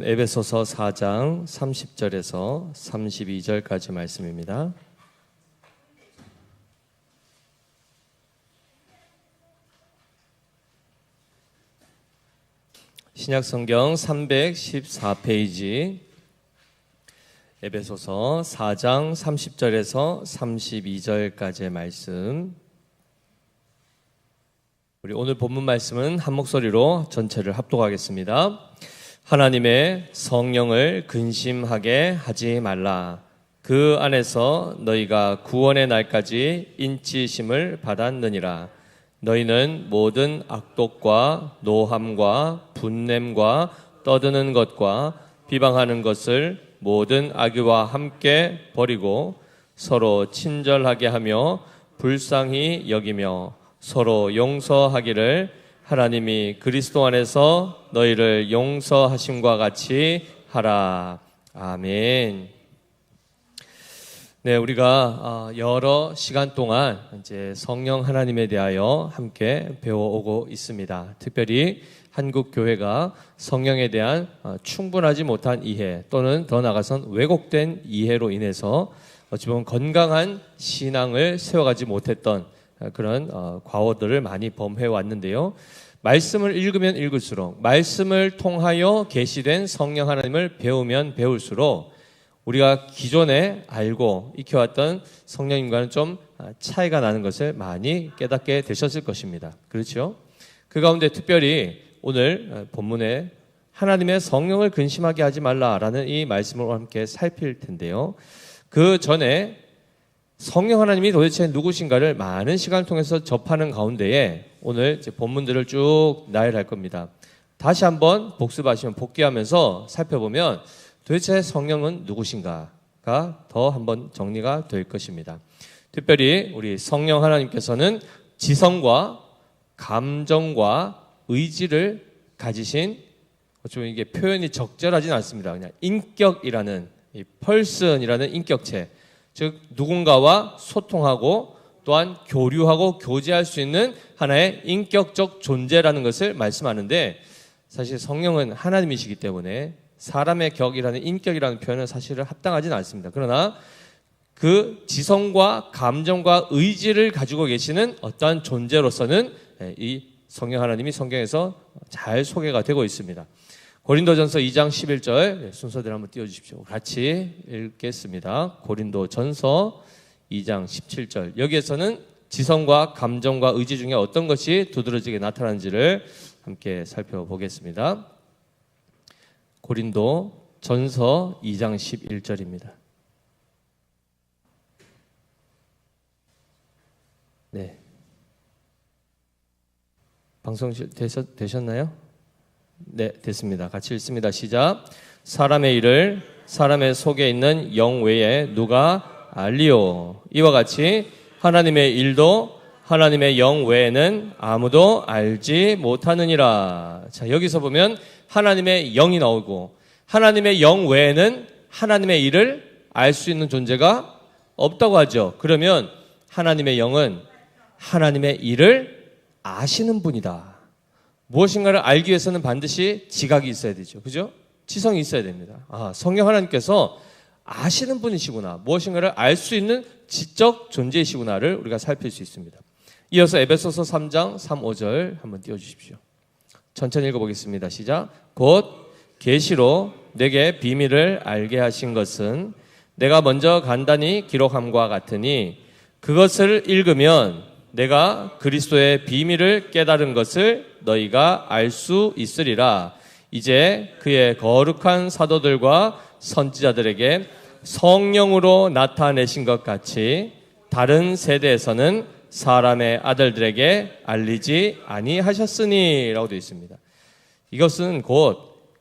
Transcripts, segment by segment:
에베소서 4장 30절에서 32절까지 말씀입니다. 신약성경 314페이지 에베소서 4장 30절에서 32절까지의 말씀. 우리 오늘 본문 말씀은 한 목소리로 전체를 합독하겠습니다. 하나님의 성령을 근심하게 하지 말라. 그 안에서 너희가 구원의 날까지 인치심을 받았느니라. 너희는 모든 악독과 노함과 분냄과 떠드는 것과 비방하는 것을 모든 악의와 함께 버리고 서로 친절하게 하며 불쌍히 여기며 서로 용서하기를 하나님이 그리스도 안에서 너희를 용서하심과 같이 하라. 아멘. 네, 우리가 여러 시간 동안 이제 성령 하나님에 대하여 함께 배워오고 있습니다. 특별히 한국 교회가 성령에 대한 충분하지 못한 이해 또는 더 나아가선 왜곡된 이해로 인해서 어찌 보면 건강한 신앙을 세워가지 못했던 그런 과오들을 많이 범해 왔는데요. 말씀을 읽으면 읽을수록 말씀을 통하여 계시된 성령 하나님을 배우면 배울수록 우리가 기존에 알고 익혀왔던 성령님과는 좀 차이가 나는 것을 많이 깨닫게 되셨을 것입니다. 그렇죠? 그 가운데 특별히 오늘 본문에 하나님의 성령을 근심하게 하지 말라라는 이 말씀을 함께 살필 텐데요. 그 전에 성령 하나님이 도대체 누구신가를 많은 시간을 통해서 접하는 가운데에 오늘 이제 본문들을 쭉 나열할 겁니다. 다시 한번 복습하시면 복귀하면서 살펴보면 도대체 성령은 누구신가가 더 한번 정리가 될 것입니다. 특별히 우리 성령 하나님께서는 지성과 감정과 의지를 가지신, 좀 이게 표현이 적절하진 않습니다. 그냥 인격이라는, 이 펄슨이라는 인격체, 즉 누군가와 소통하고 또한 교류하고 교제할 수 있는 하나의 인격적 존재라는 것을 말씀하는데, 사실 성령은 하나님이시기 때문에 사람의 격이라는 인격이라는 표현은 사실은 합당하지는 않습니다. 그러나 그 지성과 감정과 의지를 가지고 계시는 어떠한 존재로서는 이 성령 하나님이 성경에서 잘 소개가 되고 있습니다. 고린도전서 2장 11절 순서대로 한번 띄워주십시오. 같이 읽겠습니다. 고린도전서 2장 17절. 여기에서는 지성과 감정과 의지 중에 어떤 것이 두드러지게 나타나는지를 함께 살펴보겠습니다. 고린도전서 2장 11절입니다. 네. 방송 되셨나요? 네, 됐습니다. 같이 읽습니다. 시작. 사람의 일을 사람의 속에 있는 영 외에 누가 알리오. 이와 같이 하나님의 일도 하나님의 영 외에는 아무도 알지 못하느니라. 자, 여기서 보면 하나님의 영이 나오고 하나님의 영 외에는 하나님의 일을 알 수 있는 존재가 없다고 하죠. 그러면 하나님의 영은 하나님의 일을 아시는 분이다. 무엇인가를 알기 위해서는 반드시 지각이 있어야 되죠. 그죠? 지성이 있어야 됩니다. 성령 하나님께서 아시는 분이시구나. 무엇인가를 알 수 있는 지적 존재이시구나를 우리가 살필 수 있습니다. 이어서 에베소서 3장 3, 5절 한번 띄워주십시오. 천천히 읽어보겠습니다. 시작. 곧 계시로 내게 비밀을 알게 하신 것은 내가 먼저 간단히 기록함과 같으니 그것을 읽으면 내가 그리스도의 비밀을 깨달은 것을 너희가 알 수 있으리라. 이제 그의 거룩한 사도들과 선지자들에게 성령으로 나타내신 것 같이 다른 세대에서는 사람의 아들들에게 알리지 아니하셨으니 라고 되어 있습니다. 이것은 곧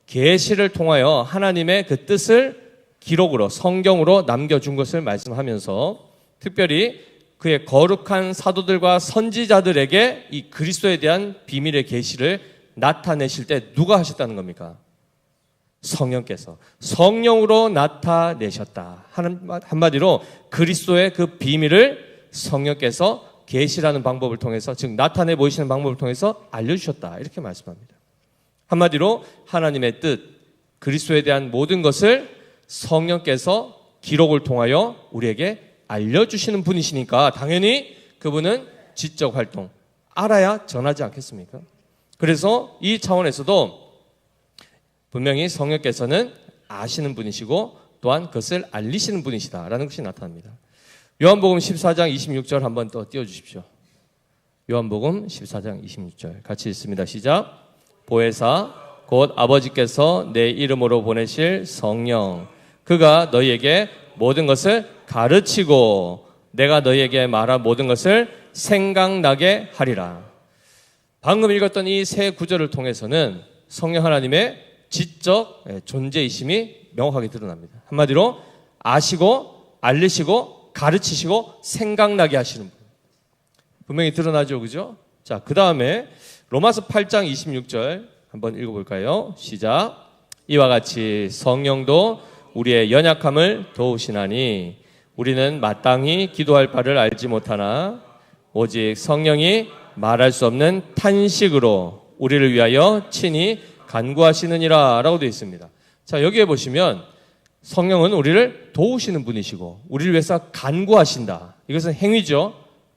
계시를 통하여 하나님의 그 뜻을 기록으로 성경으로 남겨준 것을 말씀하면서 특별히 그의 거룩한 사도들과 선지자들에게 이 그리스도에 대한 비밀의 계시를 나타내실 때 누가 하셨다는 겁니까? 성령께서 성령으로 나타내셨다. 한마디로 그리스도의 그 비밀을 성령께서 계시라는 방법을 통해서, 즉 나타내 보이시는 방법을 통해서 알려주셨다. 이렇게 말씀합니다. 한마디로 하나님의 뜻, 그리스도에 대한 모든 것을 성령께서 기록을 통하여 우리에게 알려주시는 분이시니까 당연히 그분은 지적 활동, 알아야 전하지 않겠습니까? 그래서 이 차원에서도 분명히 성령께서는 아시는 분이시고 또한 그것을 알리시는 분이시다라는 것이 나타납니다. 요한복음 14장 26절 한번 더 띄워주십시오. 요한복음 14장 26절 같이 읽습니다. 시작. 보혜사 곧 아버지께서 내 이름으로 보내실 성령 그가 너희에게 모든 것을 가르치고 내가 너희에게 말한 모든 것을 생각나게 하리라. 방금 읽었던 이 세 구절을 통해서는 성령 하나님의 지적 존재이심이 명확하게 드러납니다. 한마디로 아시고 알리시고 가르치시고 생각나게 하시는 분. 분명히 드러나죠, 그죠? 자, 그 다음에 로마서 8장 26절 한번 읽어볼까요? 시작. 이와 같이 성령도 우리의 연약함을 도우시나니 우리는 마땅히 기도할 바를 알지 못하나 오직 성령이 말할 수 없는 탄식으로 우리를 위하여 친히 간구하시느니라 라고 되어 있습니다. 자, 여기에 보시면 성령은 우리를 도우시는 분이시고 우리를 위해서 간구하신다. 이것은 행위죠.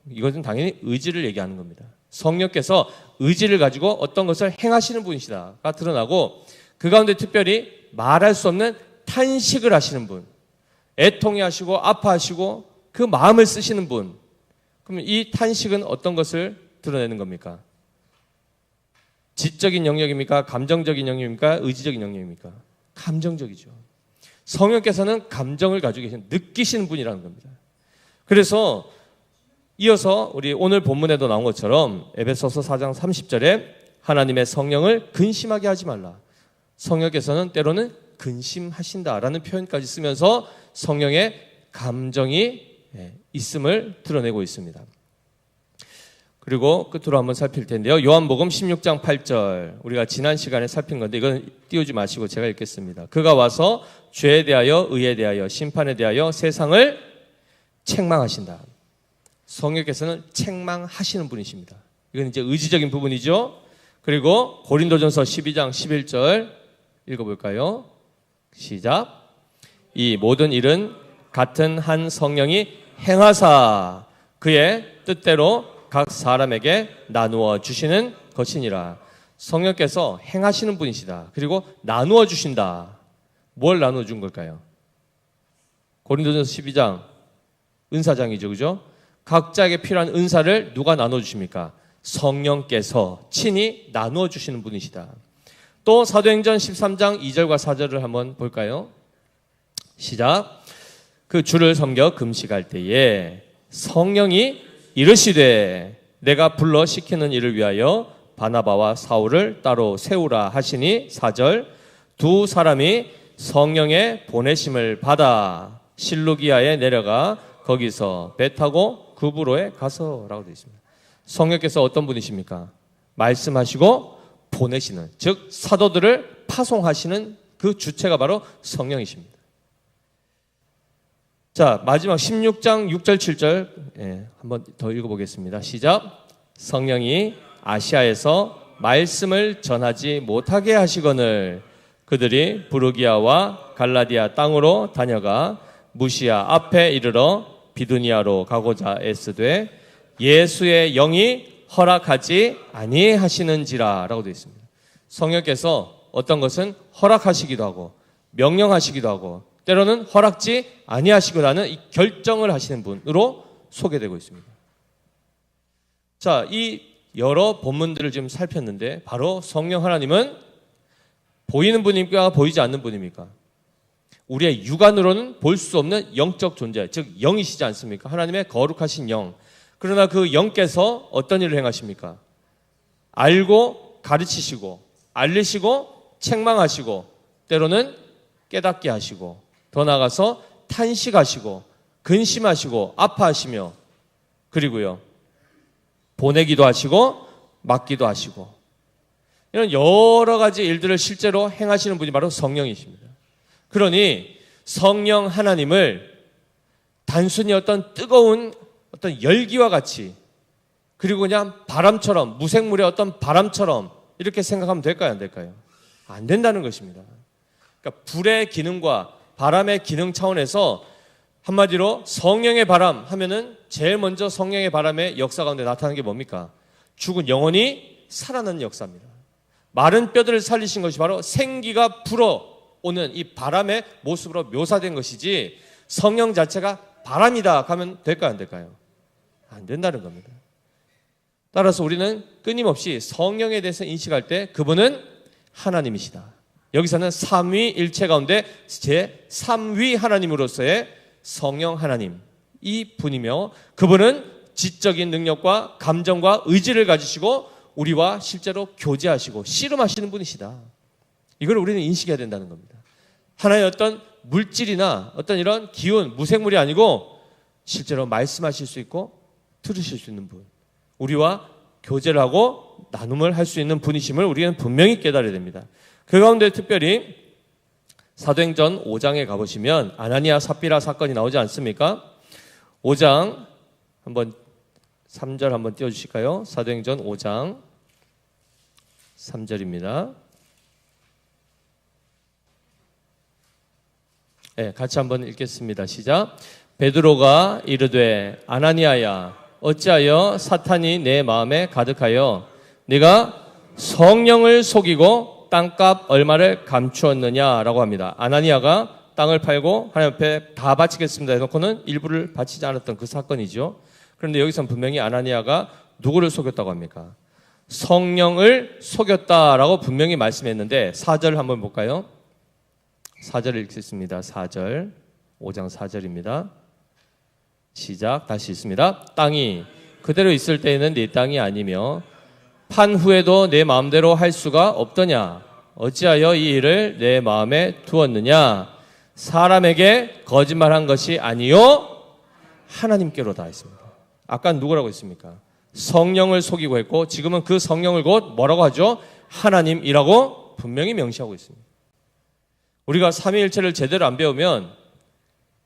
이것은 당연히 의지를 얘기하는 겁니다. 성령께서 의지를 가지고 어떤 것을 행하시는 분이시다가 드러나고 그 가운데 특별히 말할 수 없는 탄식을 하시는 분, 애통해 하시고 아파하시고 그 마음을 쓰시는 분. 그러면 이 탄식은 어떤 것을 드러내는 겁니까? 지적인 영역입니까? 감정적인 영역입니까? 의지적인 영역입니까? 감정적이죠. 성령께서는 감정을 가지고 계신 느끼시는 분이라는 겁니다. 그래서 이어서 우리 오늘 본문에도 나온 것처럼 에베소서 4장 30절에 하나님의 성령을 근심하게 하지 말라. 성령께서는 때로는 근심하신다라는 표현까지 쓰면서 성령의 감정이 있음을 드러내고 있습니다. 그리고 끝으로 한번 살필 텐데요. 요한복음 16장 8절 우리가 지난 시간에 살핀 건데 이건 띄우지 마시고 제가 읽겠습니다. 그가 와서 죄에 대하여 의에 대하여 심판에 대하여 세상을 책망하신다. 성령께서는 책망하시는 분이십니다. 이건 이제 의지적인 부분이죠. 그리고 고린도전서 12장 11절 읽어볼까요? 시작. 이 모든 일은 같은 한 성령이 행하사 그의 뜻대로 각 사람에게 나누어 주시는 것이니라. 성령께서 행하시는 분이시다. 그리고 나누어 주신다. 뭘 나누어 준 걸까요? 고린도전서 12장 은사장이죠, 그죠? 각자에게 필요한 은사를 누가 나눠 주십니까? 성령께서 친히 나누어 주시는 분이시다. 또 사도행전 13장 2절과 4절을 한번 볼까요? 시작. 그 주를 섬겨 금식할 때에 성령이 이르시되 내가 불러 시키는 일을 위하여 바나바와 사울을 따로 세우라 하시니 4절 두 사람이 성령의 보내심을 받아 실루기아에 내려가 거기서 배 타고 구브로에 가서라고 되어 있습니다. 성령께서 어떤 분이십니까? 말씀하시고 보내시는, 즉 사도들을 파송하시는 그 주체가 바로 성령이십니다. 자, 마지막 16장 6절 7절 한번 더 읽어보겠습니다. 시작. 성령이 아시아에서 말씀을 전하지 못하게 하시거늘 그들이 부르기아와 갈라디아 땅으로 다녀가 무시아 앞에 이르러 비두니아로 가고자 애쓰되 예수의 영이 허락하지 아니하시는지라 라고 되어 있습니다. 성령께서 어떤 것은 허락하시기도 하고 명령하시기도 하고 때로는 허락지 아니하시기도 하는 이 결정을 하시는 분으로 소개되고 있습니다. 자, 이 여러 본문들을 지금 살폈는데 바로 성령 하나님은 보이는 분입니까? 보이지 않는 분입니까? 우리의 육안으로는 볼 수 없는 영적 존재, 즉 영이시지 않습니까? 하나님의 거룩하신 영. 그러나 그 영께서 어떤 일을 행하십니까? 알고 가르치시고 알리시고 책망하시고 때로는 깨닫게 하시고 더 나아가서 탄식하시고 근심하시고 아파하시며 그리고요 보내기도 하시고 맡기도 하시고 이런 여러 가지 일들을 실제로 행하시는 분이 바로 성령이십니다. 그러니 성령 하나님을 단순히 어떤 뜨거운 어떤 열기와 같이 그리고 그냥 바람처럼 무생물의 어떤 바람처럼 이렇게 생각하면 될까요? 안 될까요? 안 된다는 것입니다. 그러니까 불의 기능과 바람의 기능 차원에서 한마디로 성령의 바람 하면은 제일 먼저 성령의 바람의 역사 가운데 나타나는 게 뭡니까? 죽은 영혼이 살아나는 역사입니다. 마른 뼈들을 살리신 것이 바로 생기가 불어오는 이 바람의 모습으로 묘사된 것이지 성령 자체가 바람이다 하면 될까요? 안 될까요? 안 된다는 겁니다. 따라서 우리는 끊임없이 성령에 대해서 인식할 때 그분은 하나님이시다. 여기서는 삼위일체 가운데 제3위 하나님으로서의 성령 하나님 이 분이며 그분은 지적인 능력과 감정과 의지를 가지시고 우리와 실제로 교제하시고 씨름하시는 분이시다. 이걸 우리는 인식해야 된다는 겁니다. 하나의 어떤 물질이나 어떤 이런 기운, 무생물이 아니고 실제로 말씀하실 수 있고 들으실 수 있는 분, 우리와 교제를 하고 나눔을 할 수 있는 분이심을 우리는 분명히 깨달아야 됩니다. 그 가운데 특별히 사도행전 5장에 가보시면 아나니아 삽비라 사건이 나오지 않습니까? 5장 한번 3절 한번 띄워주실까요? 사도행전 5장 3절입니다. 네, 같이 한번 읽겠습니다. 시작. 베드로가 이르되 아나니아야 어찌하여 사탄이 내 마음에 가득하여 네가 성령을 속이고 땅값 얼마를 감추었느냐라고 합니다. 아나니아가 땅을 팔고 하나님 앞에 다 바치겠습니다 해놓고는 일부를 바치지 않았던 그 사건이죠. 그런데 여기서는 분명히 아나니아가 누구를 속였다고 합니까? 성령을 속였다라고 분명히 말씀했는데 4절 한번 볼까요? 4절 읽겠습니다. 4절 5장 4절입니다. 시작 다시 읽습니다. 땅이 그대로 있을 때에는 네 땅이 아니며 판 후에도 내 마음대로 할 수가 없더냐 어찌하여 이 일을 내 마음에 두었느냐 사람에게 거짓말한 것이 아니요 하나님께로다 했습니다. 아까 누구라고 했습니까? 성령을 속이고 했고 지금은 그 성령을 곧 뭐라고 하죠? 하나님이라고 분명히 명시하고 있습니다. 우리가 삼위일체를 제대로 안 배우면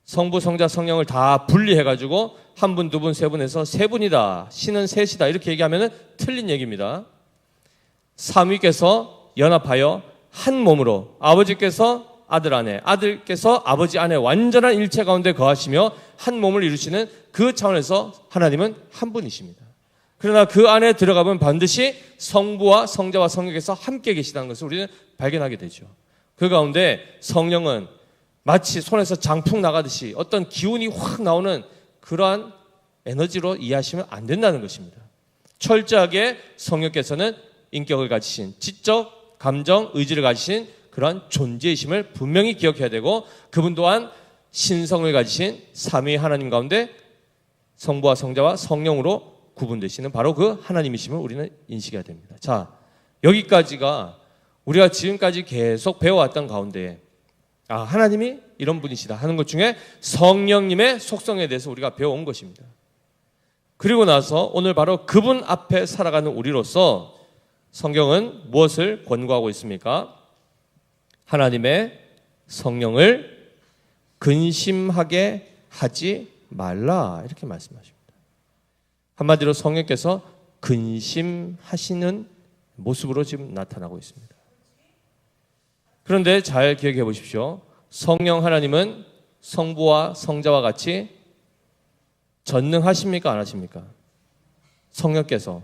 성부, 성자, 성령을 다 분리해가지고 한 분, 두 분, 세 분에서 세 분이다, 신은 셋이다 이렇게 얘기하면 틀린 얘기입니다. 삼위께서 연합하여 한 몸으로 아버지께서 아들 안에, 아들께서 아버지 안에 완전한 일체 가운데 거하시며 한 몸을 이루시는 그 차원에서 하나님은 한 분이십니다. 그러나 그 안에 들어가면 반드시 성부와 성자와 성령께서 함께 계시다는 것을 우리는 발견하게 되죠. 그 가운데 성령은 마치 손에서 장풍 나가듯이 어떤 기운이 확 나오는 그러한 에너지로 이해하시면 안 된다는 것입니다. 철저하게 성령께서는 인격을 가지신 지적, 감정, 의지를 가지신 그러한 존재이심을 분명히 기억해야 되고 그분 또한 신성을 가지신 삼위 하나님 가운데 성부와 성자와 성령으로 구분되시는 바로 그 하나님이심을 우리는 인식해야 됩니다. 자, 여기까지가 우리가 지금까지 계속 배워왔던 가운데 하나님이 이런 분이시다 하는 것 중에 성령님의 속성에 대해서 우리가 배워온 것입니다. 그리고 나서 오늘 바로 그분 앞에 살아가는 우리로서 성경은 무엇을 권고하고 있습니까? 하나님의 성령을 근심하게 하지 말라 이렇게 말씀하십니다. 한마디로 성령께서 근심하시는 모습으로 지금 나타나고 있습니다. 그런데 잘 기억해 보십시오. 성령 하나님은 성부와 성자와 같이 전능하십니까? 안 하십니까? 성령께서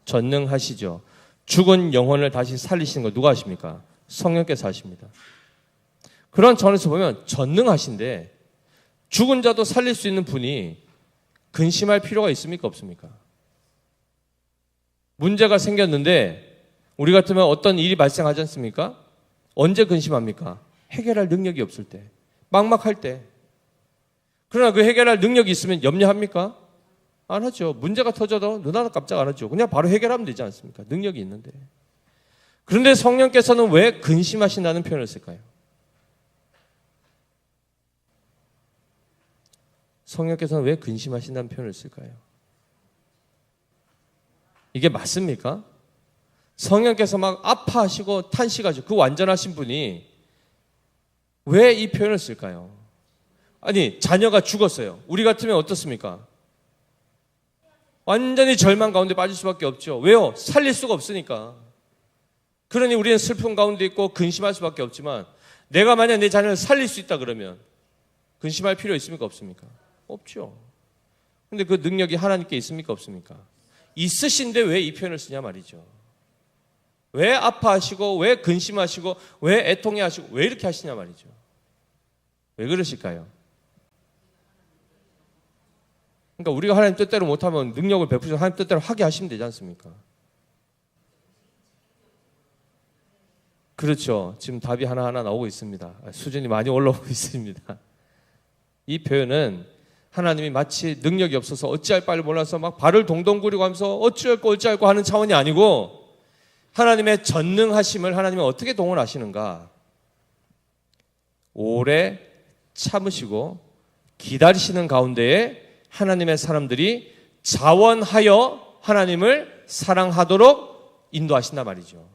전능하시죠. 죽은 영혼을 다시 살리시는 거 누가 하십니까? 성령께서 하십니다. 그런 차원에서 보면 전능하신데 죽은 자도 살릴 수 있는 분이 근심할 필요가 있습니까? 없습니까? 문제가 생겼는데 우리 같으면 어떤 일이 발생하지 않습니까? 언제 근심합니까? 해결할 능력이 없을 때, 막막할 때. 그러나 그 해결할 능력이 있으면 염려합니까? 안 하죠. 문제가 터져도 눈 하나 깜짝 안 하죠. 그냥 바로 해결하면 되지 않습니까? 능력이 있는데. 그런데 성령께서는 왜 근심하신다는 표현을 쓸까요? 성령께서는 왜 근심하신다는 표현을 쓸까요? 이게 맞습니까? 성령께서 막 아파하시고 탄식하시고 그 완전하신 분이 왜 이 표현을 쓸까요? 아니 자녀가 죽었어요. 우리 같으면 어떻습니까? 완전히 절망 가운데 빠질 수밖에 없죠. 왜요? 살릴 수가 없으니까. 그러니 우리는 슬픔 가운데 있고 근심할 수밖에 없지만 내가 만약 내 자녀를 살릴 수 있다 그러면 근심할 필요 있습니까? 없습니까? 없죠. 근데 그 능력이 하나님께 있습니까? 없습니까? 있으신데 왜 이 표현을 쓰냐 말이죠. 왜 아파하시고 왜 근심하시고 왜 애통해하시고 왜 이렇게 하시냐 말이죠. 왜 그러실까요? 그러니까 우리가 하나님 뜻대로 못하면 능력을 베푸셔서 하나님 뜻대로 하게 하시면 되지 않습니까? 그렇죠. 지금 답이 하나하나 나오고 있습니다. 수준이 많이 올라오고 있습니다. 이 표현은 하나님이 마치 능력이 없어서 어찌할 바를 몰라서 막 발을 동동 구리고 하면서 어찌할고 하는 차원이 아니고 하나님의 전능하심을 하나님이 어떻게 동원하시는가? 오래 참으시고 기다리시는 가운데에 하나님의 사람들이 자원하여 하나님을 사랑하도록 인도하신단 말이죠.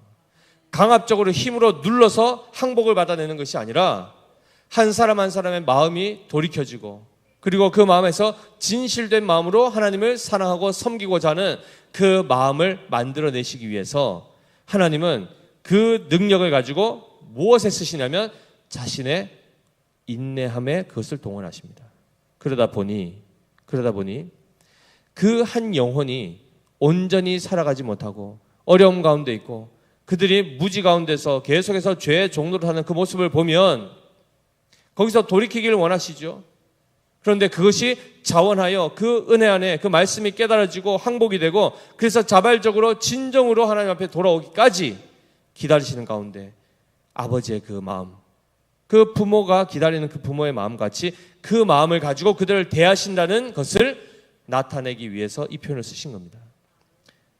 강압적으로 힘으로 눌러서 항복을 받아내는 것이 아니라 한 사람 한 사람의 마음이 돌이켜지고 그리고 그 마음에서 진실된 마음으로 하나님을 사랑하고 섬기고자 하는 그 마음을 만들어내시기 위해서 하나님은 그 능력을 가지고 무엇에 쓰시냐면 자신의 인내함에 그것을 동원하십니다. 그러다 보니 그 한 영혼이 온전히 살아가지 못하고 어려움 가운데 있고 그들이 무지 가운데서 계속해서 죄의 종로를 하는 그 모습을 보면 거기서 돌이키기를 원하시죠. 그런데 그것이 자원하여 그 은혜 안에 그 말씀이 깨달아지고 항복이 되고 그래서 자발적으로 진정으로 하나님 앞에 돌아오기까지 기다리시는 가운데 아버지의 그 마음, 그 부모가 기다리는 그 부모의 마음같이 그 마음을 가지고 그들을 대하신다는 것을 나타내기 위해서 이 표현을 쓰신 겁니다.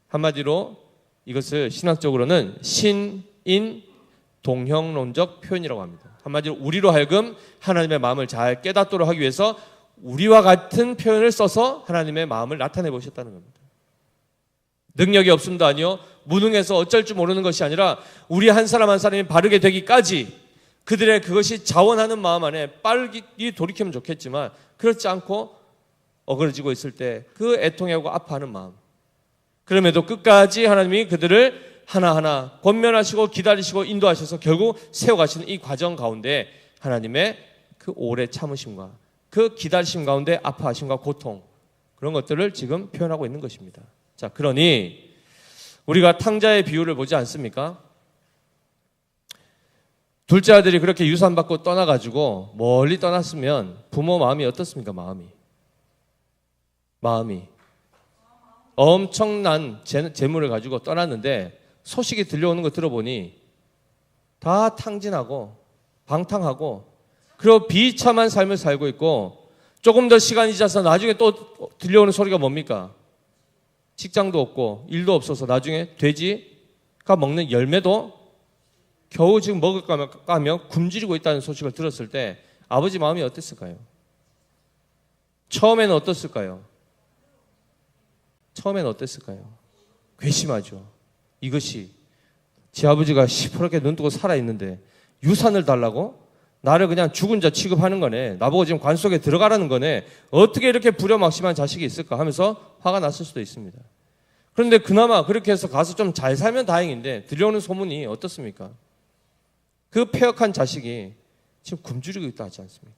한마디로 이것을 신학적으로는 신인 동형론적 표현이라고 합니다. 한마디로 우리로 하여금 하나님의 마음을 잘 깨닫도록 하기 위해서 우리와 같은 표현을 써서 하나님의 마음을 나타내 보셨다는 겁니다. 능력이 없음도 아니요 무능해서 어쩔 줄 모르는 것이 아니라 우리 한 사람 한 사람이 바르게 되기까지 그들의 그것이 자원하는 마음 안에 빨리 돌이키면 좋겠지만 그렇지 않고 어그러지고 있을 때 그 애통하고 아파하는 마음, 그럼에도 끝까지 하나님이 그들을 하나하나 권면하시고 기다리시고 인도하셔서 결국 세워가시는 이 과정 가운데 하나님의 그 오래 참으심과 그 기다리심 가운데 아파하심과 고통, 그런 것들을 지금 표현하고 있는 것입니다. 자, 그러니 우리가 탕자의 비유를 보지 않습니까? 둘째 아들이 그렇게 유산받고 떠나가지고 멀리 떠났으면 부모 마음이 어떻습니까? 마음이 엄청난 재물을 가지고 떠났는데 소식이 들려오는 거 들어보니 다 탕진하고 방탕하고 그리고 비참한 삶을 살고 있고 조금 더 시간이 지나서 나중에 또 들려오는 소리가 뭡니까? 직장도 없고 일도 없어서 나중에 돼지가 먹는 열매도 겨우 지금 먹을까 하며 굶주리고 있다는 소식을 들었을 때 아버지 마음이 어땠을까요? 처음에는 어땠을까요? 괘씸하죠. 이것이 제 아버지가 시퍼렇게 눈 뜨고 살아있는데 유산을 달라고? 나를 그냥 죽은 자 취급하는 거네. 나보고 지금 관 속에 들어가라는 거네. 어떻게 이렇게 불효막심한 자식이 있을까 하면서 화가 났을 수도 있습니다. 그런데 그나마 그렇게 해서 가서 좀 잘 살면 다행인데 들려오는 소문이 어떻습니까? 그 폐역한 자식이 지금 굶주리고 있다 하지 않습니까?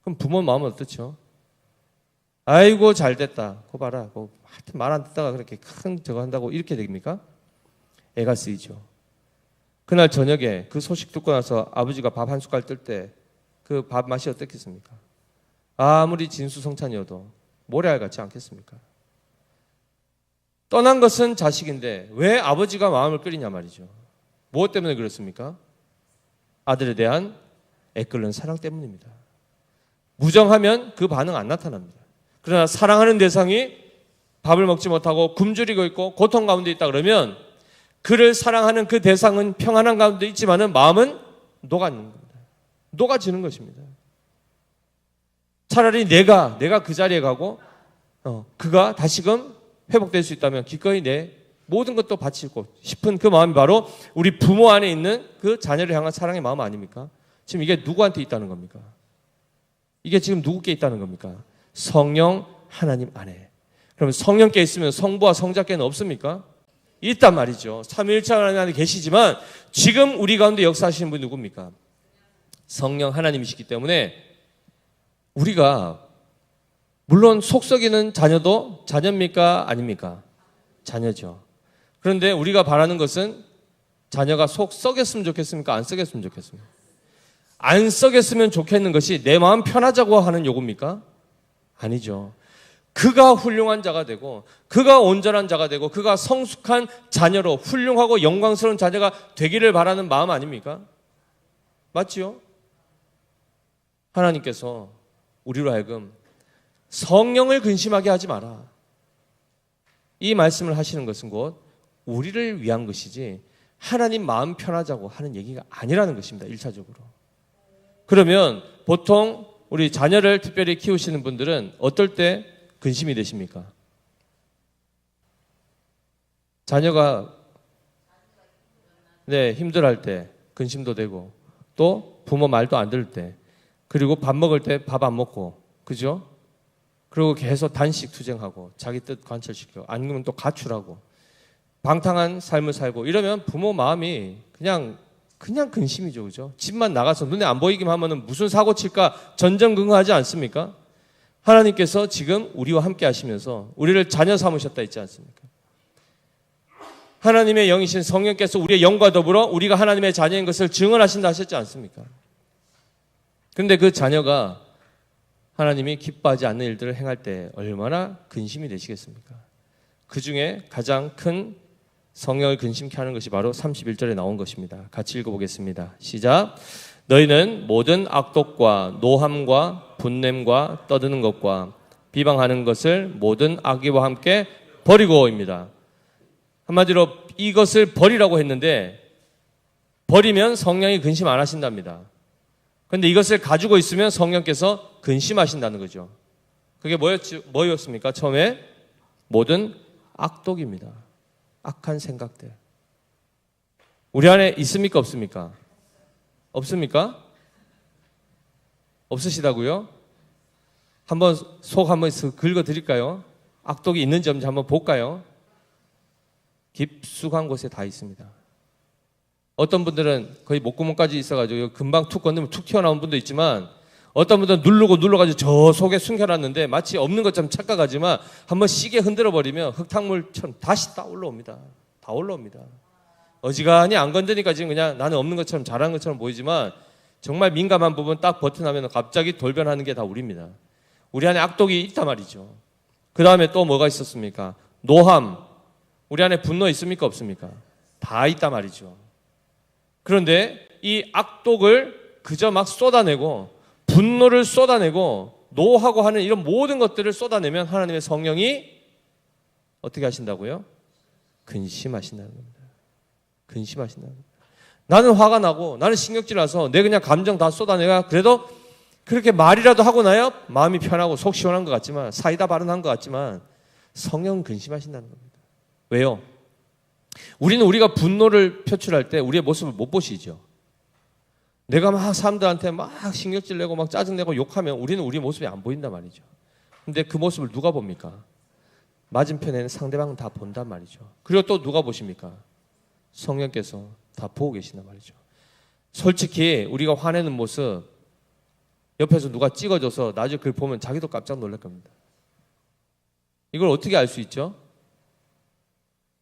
그럼 부모 마음은 어떻죠? 아이고 잘됐다. 그거 봐라. 하여튼 말 안 듣다가 그렇게 큰 저거 한다고 이렇게 됩니까? 애가 쓰이죠. 그날 저녁에 그 소식 듣고 나서 아버지가 밥 한 숟갈 뜰 때 그 밥 맛이 어떻겠습니까? 아무리 진수성찬이어도 모래알 같지 않겠습니까? 떠난 것은 자식인데 왜 아버지가 마음을 끓이냐 말이죠. 무엇 때문에 그렇습니까? 아들에 대한 애끓는 사랑 때문입니다. 무정하면 그 반응 안 나타납니다. 그러나 사랑하는 대상이 밥을 먹지 못하고 굶주리고 있고 고통 가운데 있다 그러면 그를 사랑하는 그 대상은 평안한 가운데 있지만은 마음은 녹아지는 겁니다. 녹아지는 것입니다. 차라리 내가 그 자리에 가고 그가 다시금 회복될 수 있다면 기꺼이 내 모든 것도 바치고 싶은 그 마음이 바로 우리 부모 안에 있는 그 자녀를 향한 사랑의 마음 아닙니까? 지금 이게 누구한테 있다는 겁니까? 이게 지금 누구께 있다는 겁니까? 성령 하나님 안에. 그러면 성령께 있으면 성부와 성자께는 없습니까? 있단 말이죠. 삼위일체 하나님 안에 계시지만 지금 우리 가운데 역사하시는 분이 누굽니까? 성령 하나님이시기 때문에 우리가 물론 속 썩이는 자녀도 자녀입니까? 아닙니까? 자녀죠. 그런데 우리가 바라는 것은 자녀가 속 썩였으면 좋겠습니까? 안 썩였으면 좋겠습니까? 안 썩였으면 좋겠는 것이 내 마음 편하자고 하는 요구입니까? 아니죠. 그가 훌륭한 자가 되고 그가 온전한 자가 되고 그가 성숙한 자녀로 훌륭하고 영광스러운 자녀가 되기를 바라는 마음 아닙니까? 맞지요? 하나님께서 우리로 하여금 성령을 근심하게 하지 마라. 이 말씀을 하시는 것은 곧 우리를 위한 것이지 하나님 마음 편하자고 하는 얘기가 아니라는 것입니다. 1차적으로. 그러면 보통 우리 자녀를 특별히 키우시는 분들은 어떨 때 근심이 되십니까? 자녀가 힘들어할 때 근심도 되고 또 부모 말도 안 들을 때 그리고 밥 먹을 때 밥 안 먹고 그죠? 그리고 계속 단식 투쟁하고 자기 뜻 관철시키고 아니면 또 가출하고 방탕한 삶을 살고 이러면 부모 마음이 그냥 근심이죠. 그죠? 집만 나가서 눈에 안 보이기만 하면 무슨 사고 칠까 전전긍긍하지 않습니까? 하나님께서 지금 우리와 함께 하시면서 우리를 자녀 삼으셨다 했지 않습니까? 하나님의 영이신 성령께서 우리의 영과 더불어 우리가 하나님의 자녀인 것을 증언하신다 하셨지 않습니까? 그런데 그 자녀가 하나님이 기뻐하지 않는 일들을 행할 때 얼마나 근심이 되시겠습니까? 그 중에 가장 큰 성령을 근심케 하는 것이 바로 31절에 나온 것입니다. 같이 읽어보겠습니다. 시작. 너희는 모든 악독과 노함과 분냄과 떠드는 것과 비방하는 것을 모든 악의와 함께 버리고입니다. 한마디로 이것을 버리라고 했는데 버리면 성령이 근심 안 하신답니다. 그런데 이것을 가지고 있으면 성령께서 근심하신다는 거죠. 그게 뭐였습니까? 처음에 모든 악독입니다. 악한 생각들. 우리 안에 있습니까? 없습니까? 없습니까? 없으시다고요? 한번 속 한번 긁어드릴까요? 악독이 있는지 없는지 한번 볼까요? 깊숙한 곳에 다 있습니다. 어떤 분들은 거의 목구멍까지 있어가지고 금방 툭 건너면 툭 튀어나온 분도 있지만 어떤 분들은 누르가지고 저 속에 숨겨놨는데 마치 없는 것처럼 착각하지만 한번 시계 흔들어버리면 흙탕물처럼 다시 다 올라옵니다. 다 올라옵니다. 어지간히 안 건드니까 지금 그냥 나는 없는 것처럼 잘하는 것처럼 보이지만 정말 민감한 부분 딱 버튼하면 갑자기 돌변하는 게 다 우리입니다. 우리 안에 악독이 있단 말이죠. 그 다음에 또 뭐가 있었습니까? 노함. 우리 안에 분노 있습니까? 없습니까? 다 있단 말이죠. 그런데 이 악독을 그저 막 쏟아내고 분노를 쏟아내고 노하고 하는 이런 모든 것들을 쏟아내면 하나님의 성령이 어떻게 하신다고요? 근심하신다는 겁니다. 근심하신다는 겁니다. 나는 화가 나고 나는 신경질 나서 내 그냥 감정 다 쏟아내가 그래도 그렇게 말이라도 하고 나야 마음이 편하고 속 시원한 것 같지만 사이다 발언한 것 같지만 성령은 근심하신다는 겁니다. 왜요? 우리는 우리가 분노를 표출할 때 우리의 모습을 못 보시죠. 내가 막 사람들한테 막 신경질 내고 막 짜증내고 욕하면 우리는 우리 모습이 안 보인단 말이죠. 근데 그 모습을 누가 봅니까? 맞은편에는 상대방은 다 본단 말이죠. 그리고 또 누가 보십니까? 성령께서 다 보고 계신단 말이죠. 솔직히 우리가 화내는 모습 옆에서 누가 찍어줘서 나중에 그걸 보면 자기도 깜짝 놀랄 겁니다. 이걸 어떻게 알 수 있죠?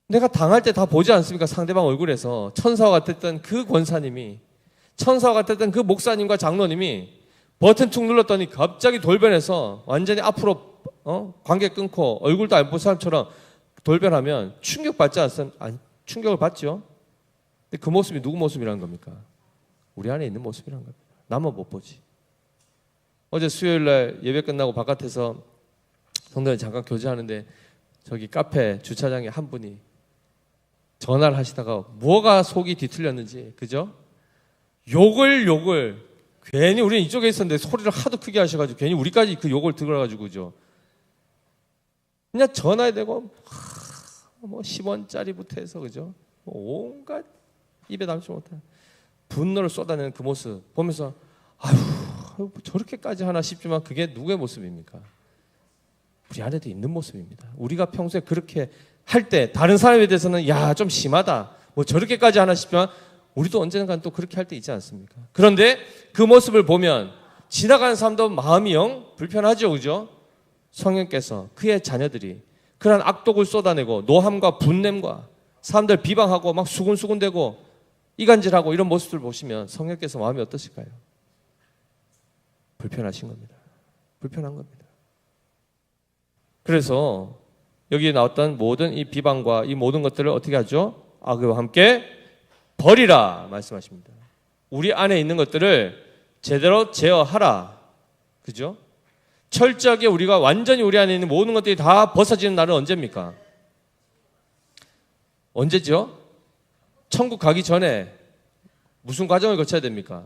내가 당할 때 다 보지 않습니까? 상대방 얼굴에서 천사와 같았던 그 권사님이 천사와 같았던 그 목사님과 장로님이 버튼 툭 눌렀더니 갑자기 돌변해서 완전히 앞으로 관계 끊고 얼굴도 안 본 사람처럼 돌변하면 충격받지 않습니까? 충격을 받죠. 근데 그 모습이 누구 모습이라는 겁니까? 우리 안에 있는 모습이라는 겁니다. 나만 못 보지. 어제 수요일날 예배 끝나고 바깥에서 성도들 잠깐 교제하는데 저기 카페 주차장에 한 분이 전화를 하시다가 뭐가 속이 뒤틀렸는지 그죠? 욕을 괜히 우리는 이쪽에 있었는데 소리를 하도 크게 하셔가지고 괜히 우리까지 그 욕을 들어가지고 그죠? 그냥 전화에 대고 뭐 10원짜리부터 해서 그죠? 온갖 입에 담지 못한 분노를 쏟아내는 그 모습 보면서 아휴 저렇게까지 하나 싶지만 그게 누구의 모습입니까? 우리 안에도 있는 모습입니다. 우리가 평소에 그렇게 할 때 다른 사람에 대해서는 야 좀 심하다 뭐 저렇게까지 하나 싶지만 우리도 언젠간 또 그렇게 할 때 있지 않습니까? 그런데 그 모습을 보면 지나가는 사람도 마음이 영 불편하죠, 그죠? 성령께서 그의 자녀들이 그런 악독을 쏟아내고 노함과 분냄과 사람들 비방하고 막 수군수군대고 이간질하고 이런 모습을 보시면 성령께서 마음이 어떠실까요? 불편하신 겁니다. 불편한 겁니다. 그래서 여기에 나왔던 모든 이 비방과 이 모든 것들을 어떻게 하죠? 악과 함께 버리라 말씀하십니다. 우리 안에 있는 것들을 제대로 제어하라. 그죠? 철저하게 우리가 완전히 우리 안에 있는 모든 것들이 다 벗어지는 날은 언제입니까? 언제죠? 천국 가기 전에 무슨 과정을 거쳐야 됩니까?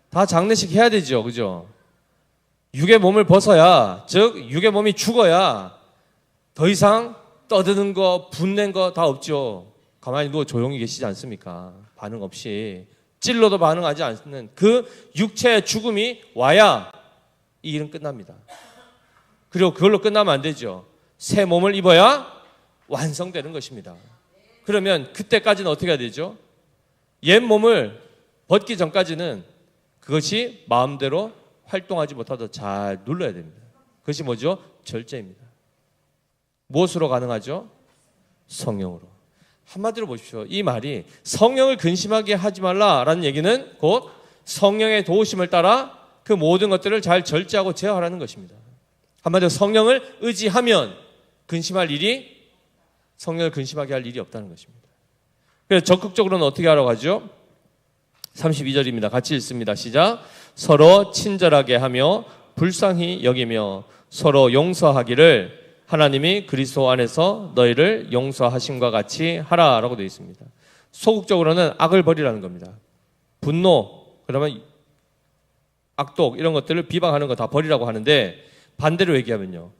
다 장례식 해야 되죠. 그죠? 육의 몸을 벗어야, 즉 육의 몸이 죽어야 더 이상 떠드는 거, 분낸 거 다 없죠. 가만히 누워 조용히 계시지 않습니까? 반응 없이. 찔러도 반응하지 않는 그 육체의 죽음이 와야 이 일은 끝납니다. 그리고 그걸로 끝나면 안 되죠. 새 몸을 입어야 완성되는 것입니다. 그러면 그때까지는 어떻게 해야 되죠? 옛 몸을 벗기 전까지는 그것이 마음대로 활동하지 못하도록 잘 눌러야 됩니다. 그것이 뭐죠? 절제입니다. 무엇으로 가능하죠? 성령으로. 한마디로 보십시오. 이 말이 성령을 근심하게 하지 말라라는 얘기는 곧 성령의 도우심을 따라 그 모든 것들을 잘 절제하고 제어하라는 것입니다. 한마디로 성령을 의지하면 성령을 근심하게 할 일이 없다는 것입니다. 그래서 적극적으로는 어떻게 하라고 하죠? 32절입니다. 같이 읽습니다. 시작. 서로 친절하게 하며 불쌍히 여기며 서로 용서하기를 하나님이 그리스도 안에서 너희를 용서하심과 같이 하라라고 되어 있습니다. 소극적으로는 악을 버리라는 겁니다. 분노, 그러면 악독 이런 것들을 비방하는 거 다 버리라고 하는데 반대로 얘기하면요.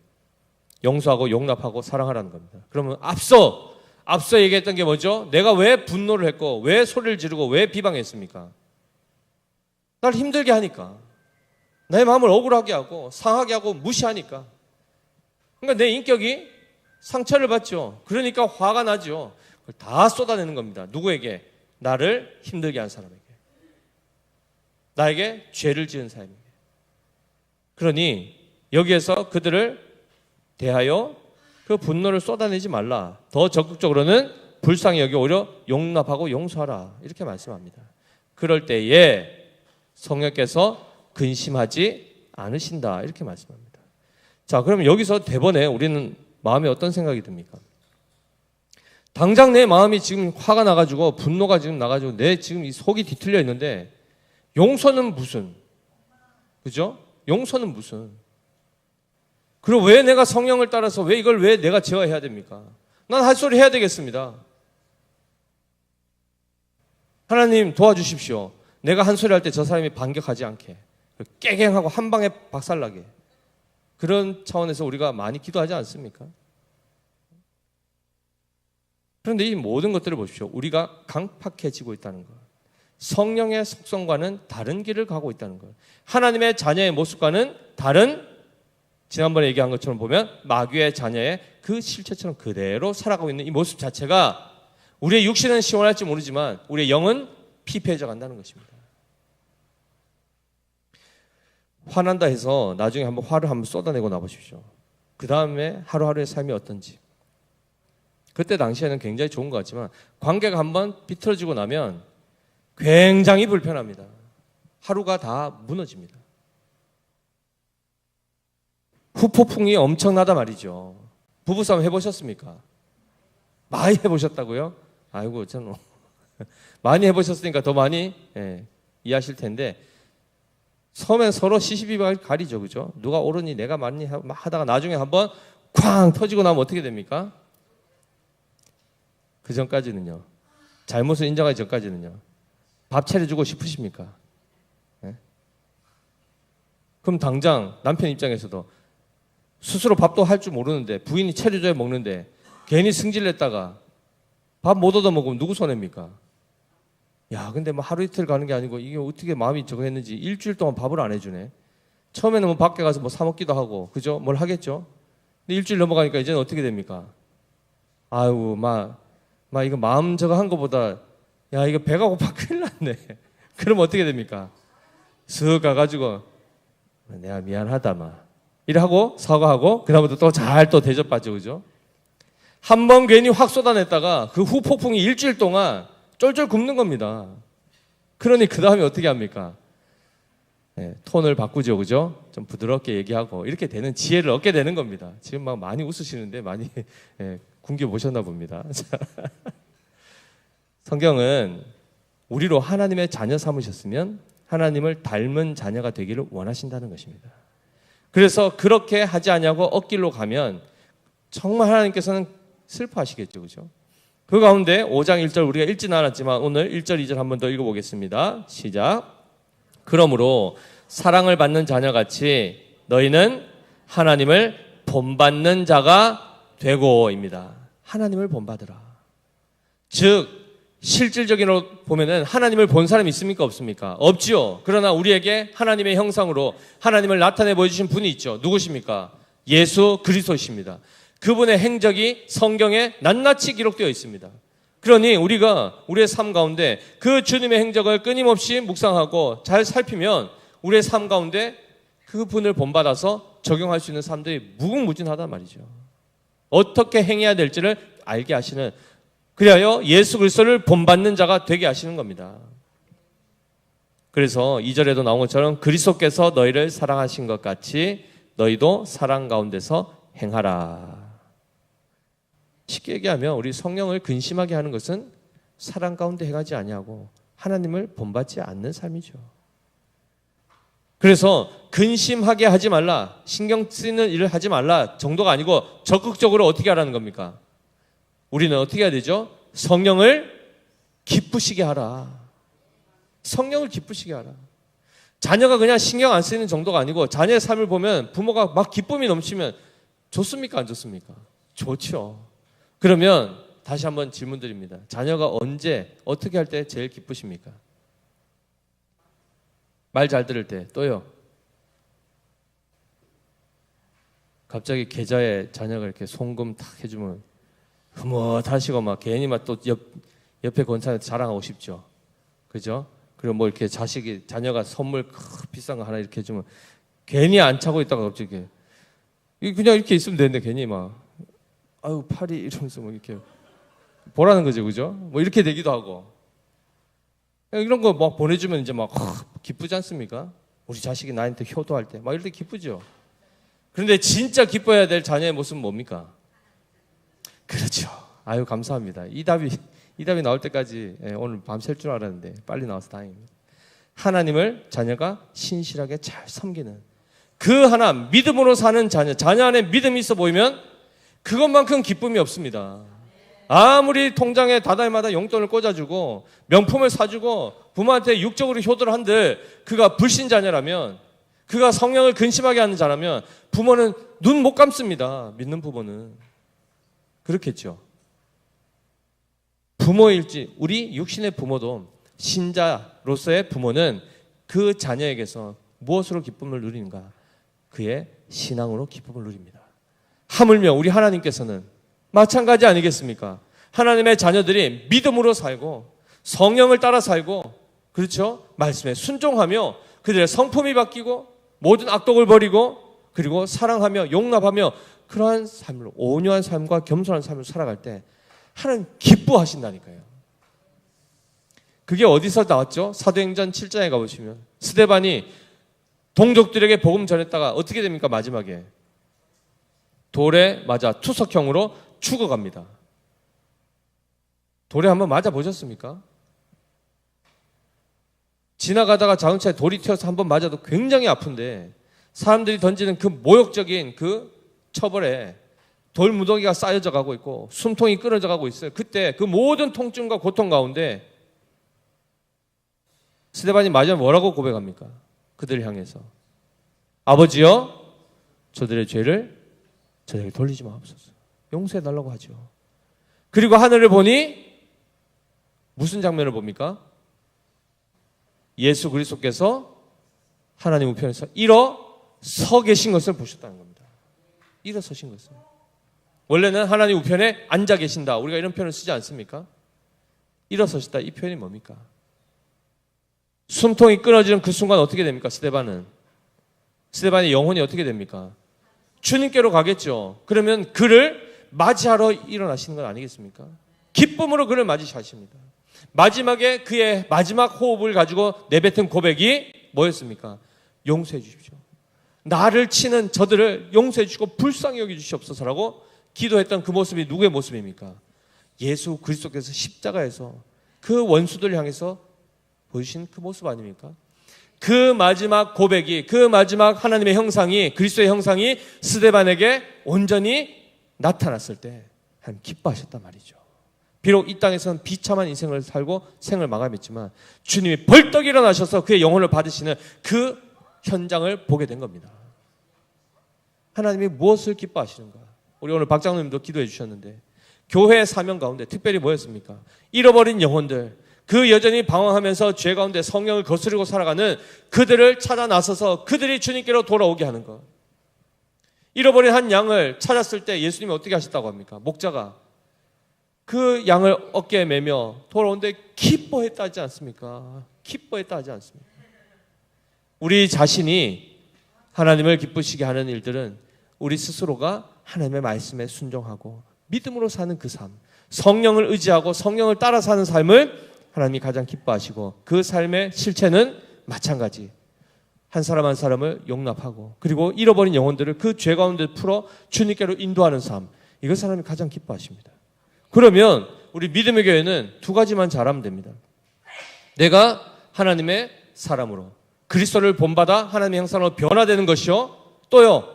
용서하고 용납하고 사랑하라는 겁니다. 그러면 앞서 얘기했던 게 뭐죠? 내가 왜 분노를 했고 왜 소리를 지르고 왜 비방했습니까? 날 힘들게 하니까. 내 마음을 억울하게 하고 상하게 하고 무시하니까. 그러니까 내 인격이 상처를 받죠. 그러니까 화가 나죠. 그걸 다 쏟아내는 겁니다. 누구에게? 나를 힘들게 한 사람에게. 나에게 죄를 지은 사람에게. 그러니 여기에서 그들을 대하여 그 분노를 쏟아내지 말라. 더 적극적으로는 불쌍히 여기 오히려 용납하고 용서하라. 이렇게 말씀합니다. 그럴 때에 성령께서 근심하지 않으신다. 이렇게 말씀합니다. 자, 그럼 여기서 대번에 우리는 마음에 어떤 생각이 듭니까? 당장 내 마음이 지금 화가 나가지고 분노가 지금 나가지고 내 지금 이 속이 뒤틀려 있는데 용서는 무슨? 그죠? 용서는 무슨? 그리고 왜 내가 성령을 따라서 왜 이걸 왜 내가 제어해야 됩니까? 난 할 소리 해야 되겠습니다. 하나님 도와주십시오. 내가 한 소리 할 때 저 사람이 반격하지 않게 깨갱하고 한 방에 박살나게 그런 차원에서 우리가 많이 기도하지 않습니까? 그런데 이 모든 것들을 보십시오. 우리가 강팍해지고 있다는 것. 성령의 속성과는 다른 길을 가고 있다는 것. 하나님의 자녀의 모습과는 다른 지난번에 얘기한 것처럼 보면 마귀의 자녀의 그 실체처럼 그대로 살아가고 있는 이 모습 자체가 우리의 육신은 시원할지 모르지만 우리의 영은 피폐해져 간다는 것입니다. 화난다 해서 나중에 한번 화를 한번 쏟아내고 나보십시오. 그 다음에 하루하루의 삶이 어떤지. 그때 당시에는 굉장히 좋은 것 같지만 관계가 한번 비틀어지고 나면 굉장히 불편합니다. 하루가 다 무너집니다. 후폭풍이 엄청나다 말이죠. 부부싸움 해보셨습니까? 많이 해보셨다고요? 아이고 저는 많이 해보셨으니까 더 많이 이해하실 텐데 처음엔 서로 시시비비하게 가리죠. 그죠? 누가 옳으니 내가 맞니 하다가 나중에 한번 쾅 터지고 나면 어떻게 됩니까? 그 전까지는요. 잘못을 인정하기 전까지는요. 밥 차려주고 싶으십니까? 네? 그럼 당장 남편 입장에서도 스스로 밥도 할 줄 모르는데 부인이 차려줘야 먹는데 괜히 승질냈다가 밥 못 얻어 먹으면 누구 손해입니까? 야, 근데 뭐 하루 이틀 가는 게 아니고 이게 어떻게 마음이 저거 했는지 일주일 동안 밥을 안 해주네. 처음에는 뭐 밖에 가서 뭐 사 먹기도 하고, 그죠? 뭘 하겠죠? 근데 일주일 넘어가니까 이제는 어떻게 됩니까? 아유, 이거 마음 저거 한 거보다 야, 이거 배가 고파 큰일 났네. 그럼 어떻게 됩니까? 쓱 가가지고 내가 미안하다 막 이래 하고 사과하고 그다음부터 또 잘 또 대접받죠. 그죠? 한 번 괜히 확 쏟아냈다가 그 후폭풍이 일주일 동안 쫄쫄 굶는 겁니다. 그러니 그 다음에 어떻게 합니까? 네, 톤을 바꾸죠. 그죠? 좀 부드럽게 얘기하고 이렇게 되는 지혜를 얻게 되는 겁니다. 지금 막 많이 웃으시는데 많이 굶겨 보셨나 봅니다. 성경은 우리로 하나님의 자녀 삼으셨으면 하나님을 닮은 자녀가 되기를 원하신다는 것입니다. 그래서 그렇게 하지 않냐고 엇길로 가면 정말 하나님께서는 슬퍼하시겠죠. 그죠? 그 가운데 5장 1절 우리가 읽지는 않았지만 오늘 1절 2절 한 번 더 읽어보겠습니다. 시작. 그러므로 사랑을 받는 자녀같이 너희는 하나님을 본받는 자가 되고입니다. 하나님을 본받으라. 즉 실질적으로 보면은 하나님을 본 사람이 있습니까? 없습니까? 없지요. 그러나 우리에게 하나님의 형상으로 하나님을 나타내 보여주신 분이 있죠. 누구십니까? 예수 그리스도이십니다. 그분의 행적이 성경에 낱낱이 기록되어 있습니다. 그러니 우리가 우리의 삶 가운데 그 주님의 행적을 끊임없이 묵상하고 잘 살피면 우리의 삶 가운데 그분을 본받아서 적용할 수 있는 사람들이 무궁무진하단 말이죠. 어떻게 행해야 될지를 알게 하시는, 그리하여 예수 그리스도를 본받는 자가 되게 하시는 겁니다. 그래서 2절에도 나온 것처럼 그리스도께서 너희를 사랑하신 것 같이 너희도 사랑 가운데서 행하라. 쉽게 얘기하면 우리 성령을 근심하게 하는 것은 사랑 가운데 행하지 아니하고 하나님을 본받지 않는 삶이죠. 그래서 근심하게 하지 말라, 신경 쓰이는 일을 하지 말라 정도가 아니고 적극적으로 어떻게 하라는 겁니까? 우리는 어떻게 해야 되죠? 성령을 기쁘시게 하라. 성령을 기쁘시게 하라. 자녀가 그냥 신경 안 쓰이는 정도가 아니고 자녀의 삶을 보면 부모가 막 기쁨이 넘치면 좋습니까? 안 좋습니까? 좋죠. 그러면 다시 한번 질문 드립니다. 자녀가 언제 어떻게 할 때 제일 기쁘십니까? 말 잘 들을 때. 또요? 갑자기 계좌에 자녀가 이렇게 송금 탁 해주면 흐뭇하시고 막 괜히 막 또 옆에 권사한테 자랑하고 싶죠. 그죠? 그리고 뭐 이렇게 자녀가 선물 비싼 거 하나 이렇게 해주면 괜히 안 차고 있다가 갑자기 그냥 이렇게 있으면 되는데 괜히 막 아유 팔이 이러면서 뭐 이렇게 보라는 거죠. 그죠? 뭐 이렇게 되기도 하고 이런 거 막 보내주면 이제 막 기쁘지 않습니까? 우리 자식이 나한테 효도할 때 막 이럴 때 기쁘죠. 그런데 진짜 기뻐해야 될 자녀의 모습은 뭡니까? 그렇죠. 아유 감사합니다. 이 답이 나올 때까지 오늘 밤 샐 줄 알았는데 빨리 나와서 다행입니다. 하나님을 자녀가 신실하게 잘 섬기는 그 하나, 믿음으로 사는 자녀 안에 믿음이 있어 보이면 그것만큼 기쁨이 없습니다. 아무리 통장에 다달마다 용돈을 꽂아주고 명품을 사주고 부모한테 육적으로 효도를 한들 그가 불신자녀라면, 그가 성령을 근심하게 하는 자라면 부모는 눈 못 감습니다. 믿는 부모는. 그렇겠죠. 부모일지 우리 육신의 부모도 신자로서의 부모는 그 자녀에게서 무엇으로 기쁨을 누리는가? 그의 신앙으로 기쁨을 누립니다. 하물며 우리 하나님께서는 마찬가지 아니겠습니까? 하나님의 자녀들이 믿음으로 살고 성령을 따라 살고, 그렇죠? 말씀에 순종하며 그들의 성품이 바뀌고 모든 악독을 버리고 그리고 사랑하며 용납하며 그러한 삶으로 온유한 삶과 겸손한 삶을 살아갈 때 하나님 기뻐하신다니까요. 그게 어디서 나왔죠? 사도행전 7장에 가보시면 스데반이 동족들에게 복음 전했다가 어떻게 됩니까? 마지막에 돌에 맞아 투석형으로 죽어갑니다. 돌에 한번 맞아 보셨습니까? 지나가다가 자동차에 돌이 튀어서 한번 맞아도 굉장히 아픈데 사람들이 던지는 그 모욕적인 그 처벌에 돌 무더기가 쌓여져 가고 있고 숨통이 끊어져 가고 있어요. 그때 그 모든 통증과 고통 가운데 스데반이 마지막에 뭐라고 고백합니까? 그들을 향해서 아버지여 저들의 죄를 저에게 돌리지 마옵소서. 용서해 달라고 하죠. 그리고 하늘을 보니 무슨 장면을 봅니까? 예수 그리스도께서 하나님 우편에서 일어서 계신 것을 보셨다는 겁니다. 일어서신 것을. 원래는 하나님 우편에 앉아 계신다. 우리가 이런 표현을 쓰지 않습니까? 일어서시다. 이 표현이 뭡니까? 숨통이 끊어지는 그 순간 어떻게 됩니까? 스데반의 영혼이 어떻게 됩니까? 주님께로 가겠죠. 그러면 그를 맞이하러 일어나시는 건 아니겠습니까? 기쁨으로 그를 맞이하십니다. 마지막에 그의 마지막 호흡을 가지고 내뱉은 고백이 뭐였습니까? 용서해 주십시오. 나를 치는 저들을 용서해 주시고 불쌍히 여겨 주시옵소서라고 기도했던 그 모습이 누구의 모습입니까? 예수 그리스도께서 십자가에서 그 원수들 향해서 보여주신 그 모습 아닙니까? 그 마지막 고백이, 그 마지막 하나님의 형상이, 그리스도의 형상이 스데반에게 온전히 나타났을 때 하나님 기뻐하셨단 말이죠. 비록 이 땅에서는 비참한 인생을 살고 생을 마감했지만 주님이 벌떡 일어나셔서 그의 영혼을 받으시는 그 현장을 보게 된 겁니다. 하나님이 무엇을 기뻐하시는가? 우리 오늘 박장로님도 기도해 주셨는데 교회의 사명 가운데 특별히 뭐였습니까? 잃어버린 영혼들, 그 여전히 방황하면서 죄 가운데 성령을 거스르고 살아가는 그들을 찾아 나서서 그들이 주님께로 돌아오게 하는 것. 잃어버린 한 양을 찾았을 때 예수님이 어떻게 하셨다고 합니까? 목자가 그 양을 어깨에 매며 돌아오는데 기뻐했다 하지 않습니까? 기뻐했다 하지 않습니까? 우리 자신이 하나님을 기쁘시게 하는 일들은 우리 스스로가 하나님의 말씀에 순종하고 믿음으로 사는 그 삶, 성령을 의지하고 성령을 따라 사는 삶을 하나님이 가장 기뻐하시고 그 삶의 실체는 마찬가지. 한 사람 한 사람을 용납하고 그리고 잃어버린 영혼들을 그 죄 가운데 풀어 주님께로 인도하는 삶. 이것을 하나님이 가장 기뻐하십니다. 그러면 우리 믿음의 교회는 두 가지만 잘하면 됩니다. 내가 하나님의 사람으로 그리스도를 본받아 하나님의 형상으로 변화되는 것이요. 또요.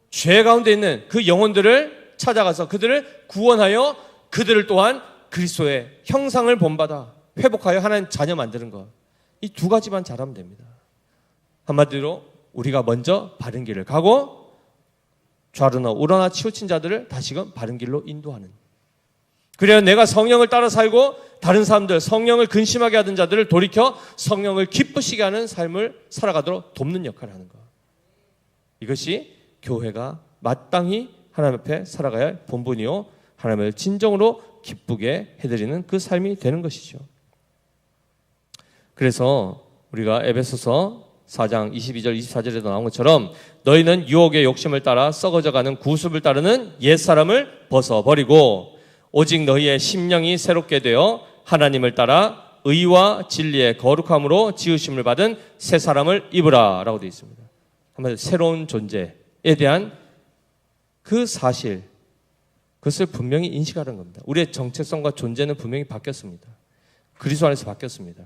죄 가운데 있는 그 영혼들을 찾아가서 그들을 구원하여 그들을 또한 그리스도의 형상을 본받아 회복하여 하나님 자녀 만드는 것. 이 두 가지만 잘하면 됩니다. 한마디로 우리가 먼저 바른 길을 가고 좌로나 우로나 치우친 자들을 다시금 바른 길로 인도하는. 그래야 내가 성령을 따라 살고 다른 사람들, 성령을 근심하게 하던 자들을 돌이켜 성령을 기쁘시게 하는 삶을 살아가도록 돕는 역할을 하는 것. 이것이 교회가 마땅히 하나님 앞에 살아가야 할 본분이요, 하나님을 진정으로 기쁘게 해드리는 그 삶이 되는 것이죠. 그래서 우리가 에베소서 4장 22절 24절에도 나온 것처럼 너희는 유혹의 욕심을 따라 썩어져가는 구습을 따르는 옛사람을 벗어버리고 오직 너희의 심령이 새롭게 되어 하나님을 따라 의와 진리의 거룩함으로 지으심을 받은 새 사람을 입으라 라고 되어 있습니다. 한마디로 새로운 존재에 대한 그 사실, 그것을 분명히 인식하는 겁니다. 우리의 정체성과 존재는 분명히 바뀌었습니다. 그리스도 안에서 바뀌었습니다.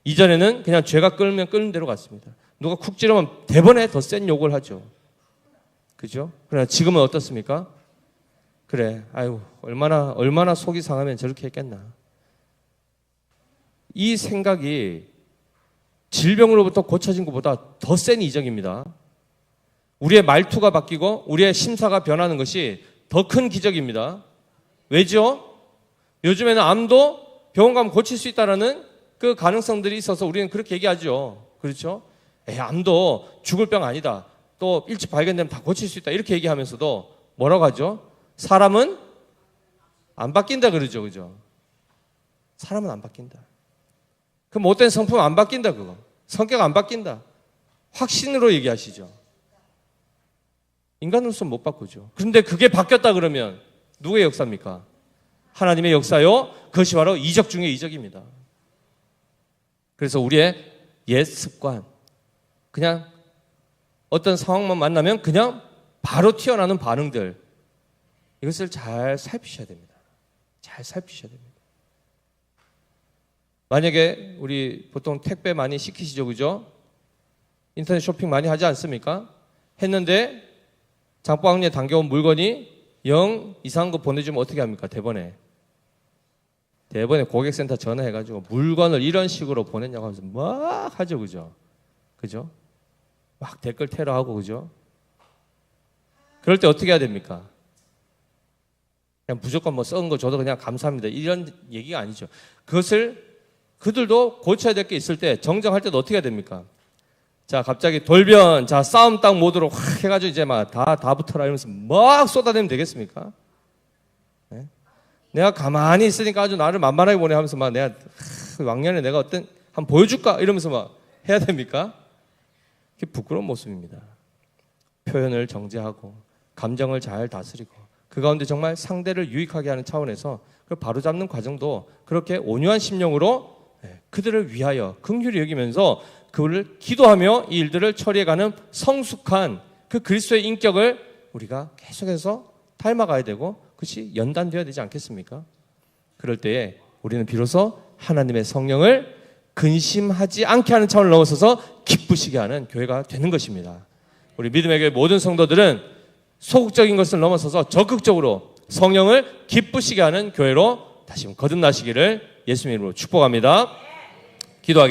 이전에는 그냥 죄가 끌면 끄는 대로 갔습니다. 누가 쿡 찌르면 대번에 더 센 욕을 하죠. 그죠? 그러나 지금은 어떻습니까? 그래, 아유, 얼마나 속이 상하면 저렇게 했겠나. 이 생각이 질병으로부터 고쳐진 것보다 더 센 이적입니다. 우리의 말투가 바뀌고 우리의 심사가 변하는 것이 더 큰 기적입니다. 왜죠? 요즘에는 암도 병원 가면 고칠 수 있다는 그 가능성들이 있어서 우리는 그렇게 얘기하죠. 그렇죠? 암도 죽을 병 아니다. 또 일찍 발견되면 다 고칠 수 있다. 이렇게 얘기하면서도 뭐라고 하죠? 사람은 안 바뀐다 그러죠. 그죠? 사람은 안 바뀐다. 그 못된 성품 안 바뀐다 그거. 성격 안 바뀐다. 확신으로 얘기하시죠. 인간으로서 못 바꾸죠. 그런데 그게 바뀌었다 그러면 누구의 역사입니까? 하나님의 역사요. 그것이 바로 이적 중에 이적입니다. 그래서 우리의 옛 습관, 그냥 어떤 상황만 만나면 그냥 바로 튀어나오는 반응들, 이것을 잘 살피셔야 됩니다. 잘 살피셔야 됩니다. 만약에 우리 보통 택배 많이 시키시죠, 그죠? 인터넷 쇼핑 많이 하지 않습니까? 했는데 장바구니에 담겨온 물건이 영 이상한 거 보내주면 어떻게 합니까? 대번에 고객센터 전화해가지고 물건을 이런 식으로 보냈냐고 하면서 막 하죠, 그죠? 그죠? 막 댓글 테러하고, 그죠? 그럴 때 어떻게 해야 됩니까? 그냥 무조건 뭐 썩은 거 줘도 그냥 감사합니다. 이런 얘기가 아니죠. 그것을 그들도 고쳐야 될 게 있을 때, 정정할 때도 어떻게 해야 됩니까? 자, 갑자기 돌변, 자, 싸움 딱 모드로 확 해가지고 이제 막 다 붙어라 이러면서 막 쏟아내면 되겠습니까? 네? 내가 가만히 있으니까 아주 나를 만만하게 보내 하면서 막 내가 왕년에 내가 어떤 한번 보여줄까 이러면서 막 해야 됩니까? 그게 부끄러운 모습입니다. 표현을 정제하고 감정을 잘 다스리고 그 가운데 정말 상대를 유익하게 하는 차원에서 그걸 바로잡는 과정도 그렇게 온유한 심령으로 그들을 위하여 긍휼히 여기면서 그를 기도하며 이 일들을 처리해가는 성숙한 그 그리스도의 인격을 우리가 계속해서 닮아가야 되고 그것이 연단되어야 되지 않겠습니까? 그럴 때에 우리는 비로소 하나님의 성령을 근심하지 않게 하는 차원을 넘어서서 기쁘시게 하는 교회가 되는 것입니다. 우리 믿음의 교회 모든 성도들은 소극적인 것을 넘어서서 적극적으로 성령을 기쁘시게 하는 교회로 다시 거듭나시기를 예수님 이름으로 축복합니다. 기도하겠습니다.